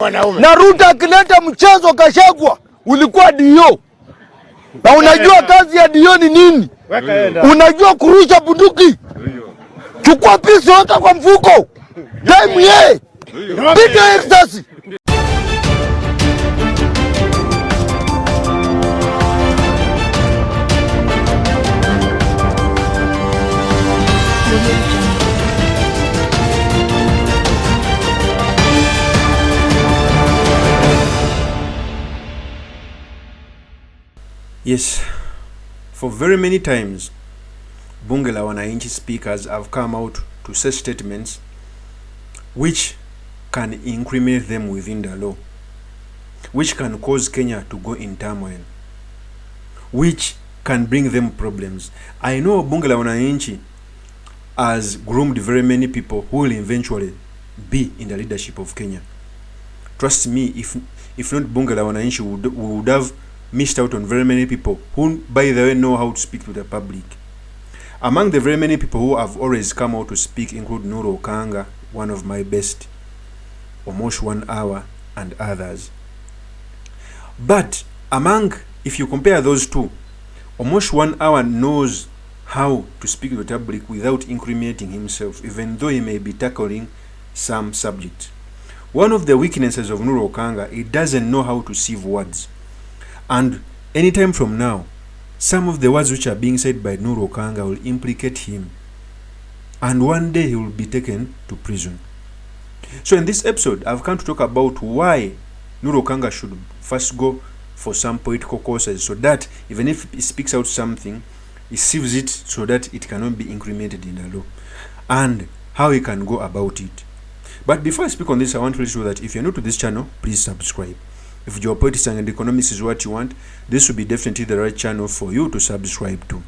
Na RUTO akileta mchezo GACAGUA ulikuwa dio. Na unajua kazi ya dio ni nini? Unajua kurusha bunduki. Chukua pisi weka kwa mfuko. Daimu ye. Piga risasi. Yes, for very many times, bunge la wananchi speakers have come out to say statements which can incriminate them within the law, which can cause Kenya to go in turmoil, which can bring them problems. I know bunge la wananchi has groomed very many people who will eventually be in the leadership of Kenya. Trust me, if not bunge la wananchi, we would have missed out on very many people who, by the way, know how to speak to the public. Among the very many people who have always come out to speak include NURU, OKANGA, one of my best, almost 1 hour, and others. But among, if you compare those two, almost 1 hour knows how to speak to the public without incriminating himself, even though he may be tackling some subject. One of the weaknesses of NURU OKANGA, he doesn't know how to sieve words. And anytime from now, some of the words which are being said by NURU OKANGA will implicate him. And one day he will be taken to prison. So in this episode, I've come to talk about why NURU OKANGA should first go for some political courses, so that even if he speaks out something, he sieves it so that it cannot be incriminated in the law, and how he can go about it. But before I speak on this, I want to let you know that if you're new to this channel, please subscribe. If geopolitics and economics is what you want, this will be definitely the right channel for you to subscribe to.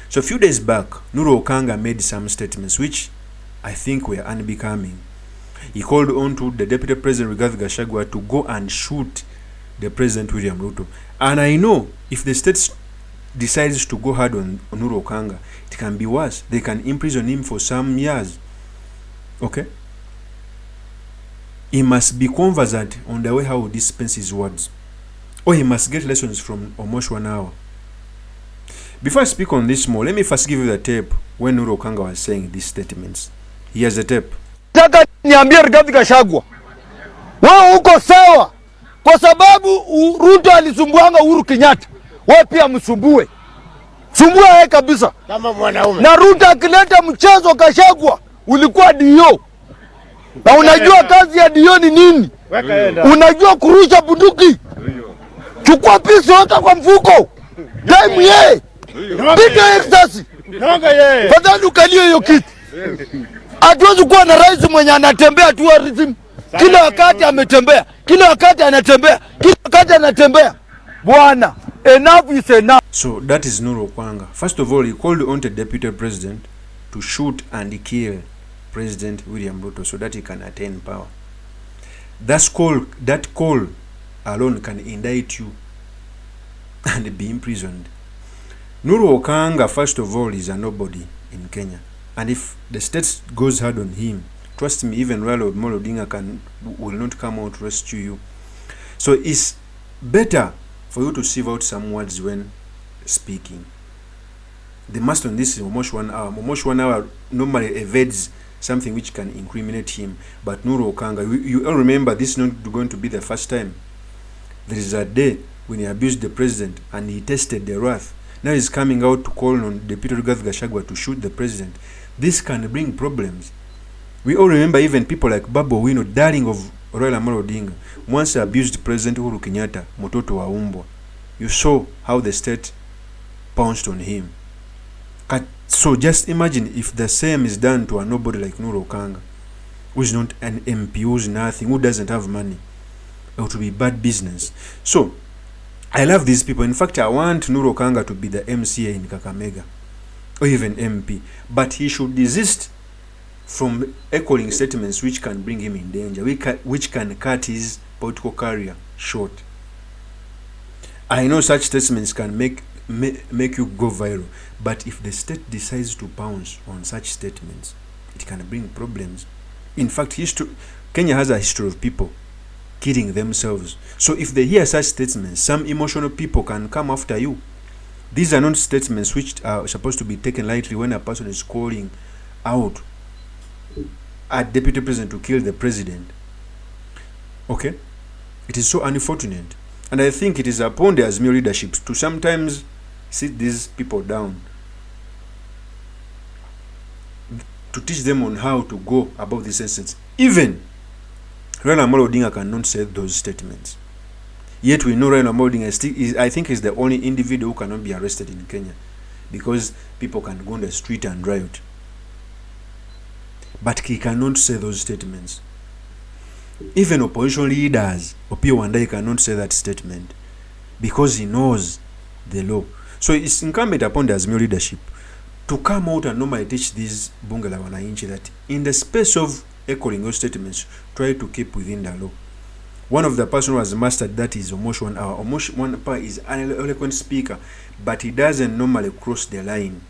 So a few days back, NURU OKANGA made some statements which I think were unbecoming. He called on to the Deputy President GACAGUA to go and shoot the President William RUTO. And I know if the state decides to go hard on NURU OKANGA, it can be worse. They can imprison him for some years. Okay? He must be conversant on the way how he dispense his words. Or he must get lessons from almost 1 hour. Before I speak on this more, let me first give you the tape when NURU OKANGA was saying these statements. Here's the tape. Nataka niambie Rigathi Gachagua, wewe uko sawa kwa sababu RUTO alisumbuanga Uhuru Kenyatta. Wewe pia msumbue. Sumbua yeye kabisa. Kama mwanaume. Na RUTO akileta mchezo GACAGUA ulikuwa dio. Na unajua kazi ya dio ni nini? Unajua kurusha bunduki. Chukua pisi weka kwa mfuko. Daimu ye. Piga risasi. Fadhali ukalie hiyo kitu. Hatuwezi kuwa na rais mwenye anatembea tourism. Kila wakati ametembea. Kila wakati anatembea. Kila wakati anatembea. Bwana, enough is enough. So that is NURU OKANGA. First of all, he called on the Deputy President to shoot and kill President William RUTO so that he can attain power. That call alone can indict you and be imprisoned. NURU OKANGA, first of all, is a nobody in Kenya. And if the state goes hard on him, trust me, even Raila Amolo Odinga will not come out to rescue you. So it's better for you to sieve out some words when speaking. The must on this is almost 1 hour. Almost 1 hour normally evades something which can incriminate him. But NURU OKANGA, you all remember this is not going to be the first time. There is a day when he abused the president and he tested the wrath. Now he's coming out to call on Deputy GACAGUA to shoot the president. This can bring problems. We all remember even people like Babu Owino, darling of Raila Amolo Odinga, once abused President Uhuru Kenyatta, Mototo wa umbwa. You saw how the state pounced on him. So just imagine if the same is done to a nobody like NURU OKANGA, who is not an MP, who is nothing, who doesn't have money. It would be bad business. So I love these people. In fact, I want NURU OKANGA to be the MCA in Kakamega, or even MP. But he should desist from echoing statements which can bring him in danger, which can cut his political career short. I know such statements can make make you go viral. But if the state decides to pounce on such statements, it can bring problems. In fact, Kenya has a history of people killing themselves. So if they hear such statements, some emotional people can come after you. These are not statements which are supposed to be taken lightly when a person is calling out a deputy president to kill the president. Okay? It is so unfortunate. And I think it is upon the Azimio leadership to sometimes sit these people down, to teach them on how to go about this instance. Even Raila Amolo Odinga cannot say those statements. Yet we know Raila Amolo Odinga I think is the only individual who cannot be arrested in Kenya, because people can go on the street and riot. But he cannot say those statements. Even opposition leaders, Opiyo Wandayi, cannot say that statement because he knows the law. So it's incumbent upon the Azimio leadership to come out and normally teach these bunge la wananchi that in the space of echoing your statements, try to keep within the law. One of the person who has mastered that is Omosh Wanapa. Omosh Wanapa is an eloquent speaker, but he doesn't normally cross the line.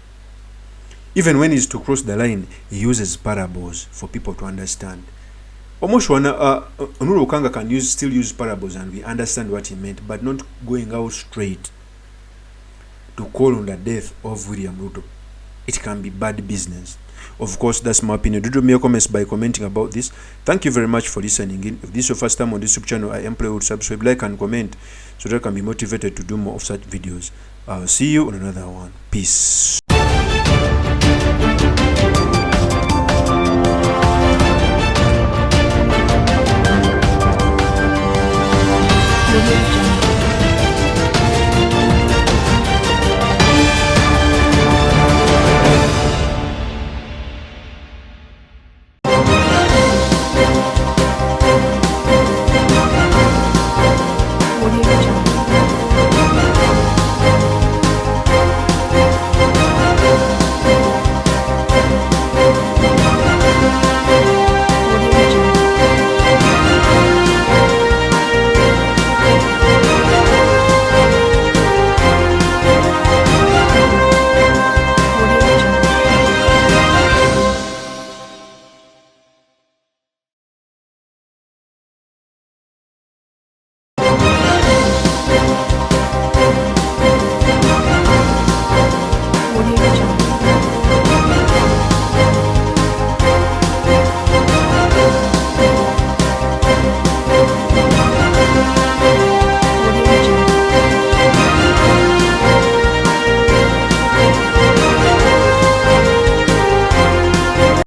Even when he's to cross the line, he uses parables for people to understand. Omosh NURU OKANGA can still use parables and we understand what he meant, but not going out straight to call on the death of William Ruto. It can be bad business. Of course, that's my opinion. Do drop me your comments by commenting about this. Thank you very much for listening in. If this is your first time on this YouTube channel, I implore you to subscribe, like, and comment so that I can be motivated to do more of such videos. I'll see you on another one. Peace.